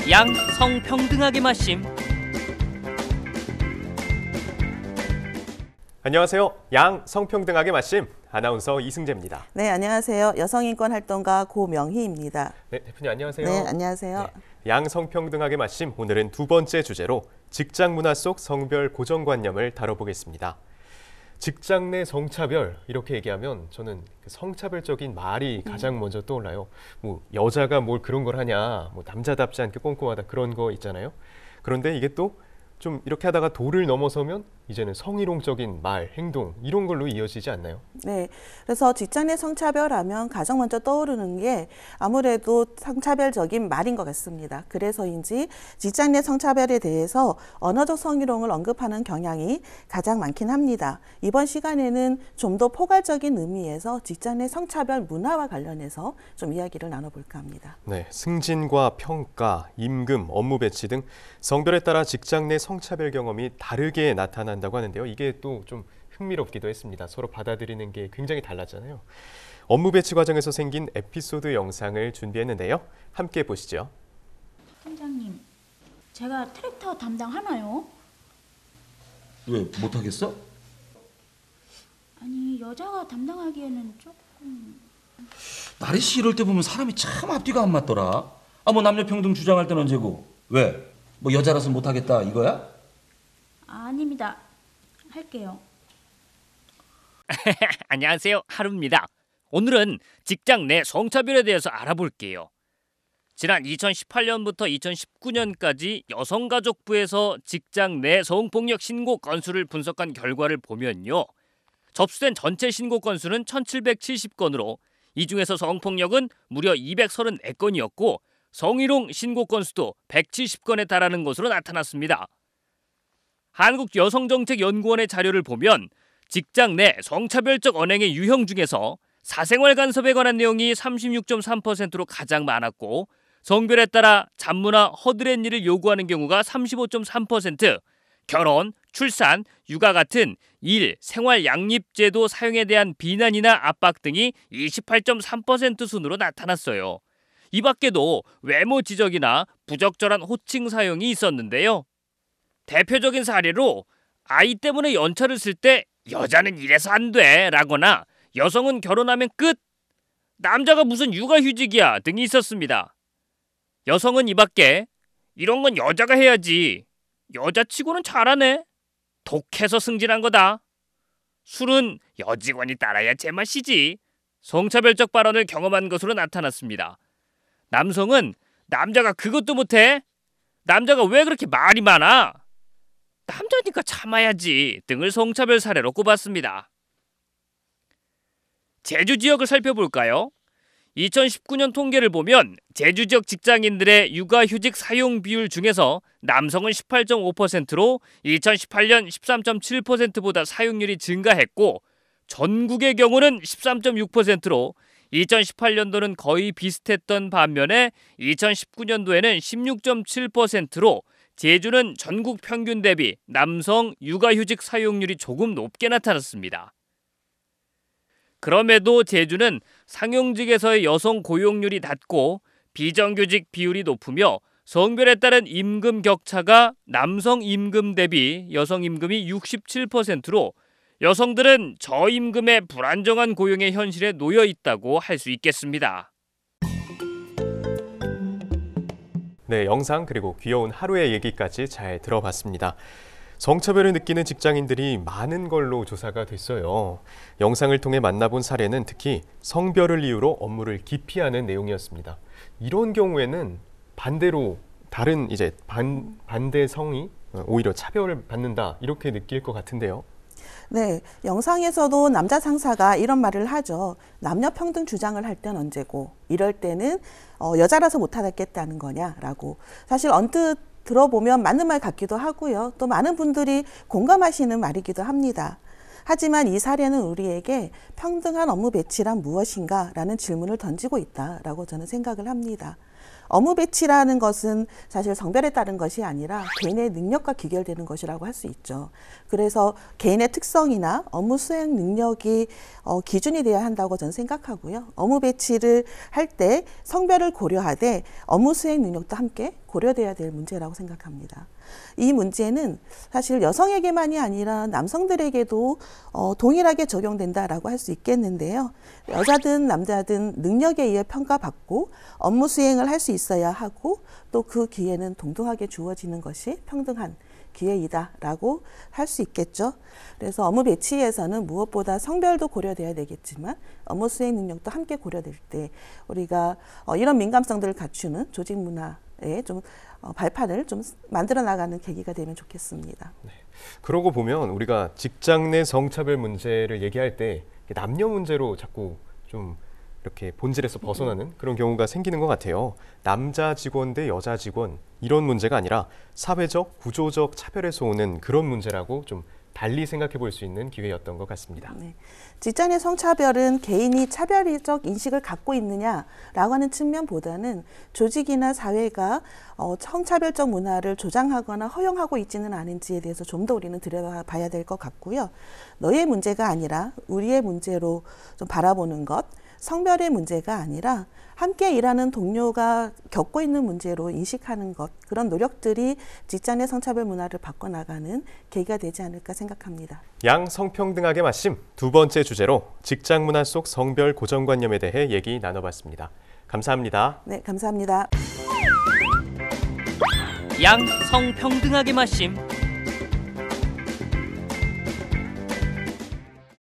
양 성평등하게 말씀. 안녕하세요. 양 성평등하게 말씀 아나운서 이승재입니다. 네, 안녕하세요. 여성인권 활동가 고명희입니다. 네, 대표님 안녕하세요. 네, 안녕하세요. 네, 양 성평등하게 말씀 오늘은 두 번째 주제로 직장 문화 속 성별 고정관념을 다뤄보겠습니다. 직장 내 성차별 이렇게 얘기하면 저는 성차별적인 말이 가장 먼저 떠올라요. 뭐 여자가 뭘 그런 걸 하냐, 뭐 남자답지 않게 꼼꼼하다 그런 거 있잖아요. 그런데 이게 또 좀 이렇게 하다가 도를 넘어서면 이제는 성희롱적인 말, 행동 이런 걸로 이어지지 않나요? 네, 그래서 직장 내 성차별하면 가장 먼저 떠오르는 게 아무래도 성차별적인 말인 것 같습니다. 그래서인지 직장 내 성차별에 대해서 언어적 성희롱을 언급하는 경향이 가장 많긴 합니다. 이번 시간에는 좀 더 포괄적인 의미에서 직장 내 성차별 문화와 관련해서 좀 이야기를 나눠볼까 합니다. 네, 승진과 평가, 임금, 업무 배치 등 성별에 따라 직장 내 성차별 경험이 다르게 나타난다고 하는데요. 이게 또 좀 흥미롭기도 했습니다. 서로 받아들이는 게 굉장히 달랐잖아요. 업무 배치 과정에서 생긴 에피소드 영상을 준비했는데요. 함께 보시죠. 팀장님, 제가 트랙터 담당하나요? 왜 못하겠어? 아니, 여자가 담당하기에는 조금... 나리 씨 이럴 때 보면 사람이 참 앞뒤가 안 맞더라. 뭐 남녀 평등 주장할 때는 언제고? 왜? 뭐 여자라서 못하겠다 이거야? 아닙니다. 할게요. 안녕하세요. 하루입니다. 오늘은 직장 내 성차별에 대해서 알아볼게요. 지난 2018년부터 2019년까지 여성가족부에서 직장 내 성폭력 신고 건수를 분석한 결과를 보면요. 접수된 전체 신고 건수는 1770건으로 이 중에서 성폭력은 무려 234건이었고 성희롱 신고 건수도 170건에 달하는 것으로 나타났습니다. 한국여성정책연구원의 자료를 보면 직장 내 성차별적 언행의 유형 중에서 사생활 간섭에 관한 내용이 36.3%로 가장 많았고 성별에 따라 잡무나 허드렛 일을 요구하는 경우가 35.3%, 결혼, 출산, 육아 같은 일, 생활 양립제도 사용에 대한 비난이나 압박 등이 28.3% 순으로 나타났어요. 이 밖에도 외모 지적이나 부적절한 호칭 사용이 있었는데요. 대표적인 사례로 아이 때문에 연차를 쓸 때 여자는 이래서 안 돼 라거나 여성은 결혼하면 끝, 남자가 무슨 육아휴직이야 등이 있었습니다. 여성은 이 밖에 이런 건 여자가 해야지, 여자치고는 잘하네, 독해서 승진한 거다, 술은 여직원이 따라야 제맛이지, 성차별적 발언을 경험한 것으로 나타났습니다. 남성은 남자가 그것도 못해? 남자가 왜 그렇게 말이 많아? 남자니까 참아야지 등을 성차별 사례로 꼽았습니다. 제주 지역을 살펴볼까요? 2019년 통계를 보면 제주 지역 직장인들의 육아휴직 사용 비율 중에서 남성은 18.5%로 2018년 13.7%보다 사용률이 증가했고 전국의 경우는 13.6%로 2018년도는 거의 비슷했던 반면에 2019년도에는 16.7%로 제주는 전국 평균 대비 남성 육아휴직 사용률이 조금 높게 나타났습니다. 그럼에도 제주는 상용직에서의 여성 고용률이 낮고 비정규직 비율이 높으며 성별에 따른 임금 격차가 남성 임금 대비 여성 임금이 67%로 여성들은 저임금의 불안정한 고용의 현실에 놓여 있다고 할 수 있겠습니다. 네, 영상 그리고 귀여운 하루의 얘기까지 잘 들어봤습니다. 성차별을 느끼는 직장인들이 많은 걸로 조사가 됐어요. 영상을 통해 만나본 사례는 특히 성별을 이유로 업무를 기피하는 내용이었습니다. 이런 경우에는 반대로 다른 반대 성이 오히려 차별을 받는다 이렇게 느낄 것 같은데요. 네, 영상에서도 남자 상사가 이런 말을 하죠. 남녀 평등 주장을 할 땐 언제고 이럴 때는 여자라서 못하겠다는 거냐라고. 사실 언뜻 들어보면 맞는 말 같기도 하고요. 또 많은 분들이 공감하시는 말이기도 합니다. 하지만 이 사례는 우리에게 평등한 업무 배치란 무엇인가 라는 질문을 던지고 있다라고 저는 생각을 합니다. 업무 배치라는 것은 사실 성별에 따른 것이 아니라 개인의 능력과 귀결되는 것이라고 할 수 있죠. 그래서 개인의 특성이나 업무 수행 능력이 기준이 되어야 한다고 저는 생각하고요. 업무 배치를 할 때 성별을 고려하되 업무 수행 능력도 함께 고려돼야 될 문제라고 생각합니다. 이 문제는 사실 여성에게만이 아니라 남성들에게도 동일하게 적용된다라고 할 수 있겠는데요. 여자든 남자든 능력에 의해 평가받고 업무 수행을 할 수 있어야 하고 또 그 기회는 동등하게 주어지는 것이 평등한 기회이다라고 할 수 있겠죠. 그래서 업무 배치에서는 무엇보다 성별도 고려돼야 되겠지만 업무 수행 능력도 함께 고려될 때 우리가 이런 민감성들을 갖추는 조직 문화에 좀 발판을 좀 만들어 나가는 계기가 되면 좋겠습니다. 네. 그러고 보면 우리가 직장 내 성차별 문제를 얘기할 때 남녀 문제로 자꾸 좀 이렇게 본질에서 벗어나는 그런 경우가 생기는 것 같아요. 남자 직원 대 여자 직원 이런 문제가 아니라 사회적, 구조적 차별에서 오는 그런 문제라고 좀 달리 생각해 볼 수 있는 기회였던 것 같습니다. 네. 직장 내 성차별은 개인이 차별적 인식을 갖고 있느냐라고 하는 측면보다는 조직이나 사회가 성차별적 문화를 조장하거나 허용하고 있지는 않은지에 대해서 좀 더 우리는 들여다봐야 될 것 같고요. 너의 문제가 아니라 우리의 문제로 좀 바라보는 것, 성별의 문제가 아니라 함께 일하는 동료가 겪고 있는 문제로 인식하는 것, 그런 노력들이 직장 내 성차별 문화를 바꿔나가는 계기가 되지 않을까 생각합니다. 양성평등하게 마심 두 번째 주제로 직장 문화 속 성별 고정관념에 대해 얘기 나눠봤습니다. 감사합니다. 네, 감사합니다. 양성평등하게 마심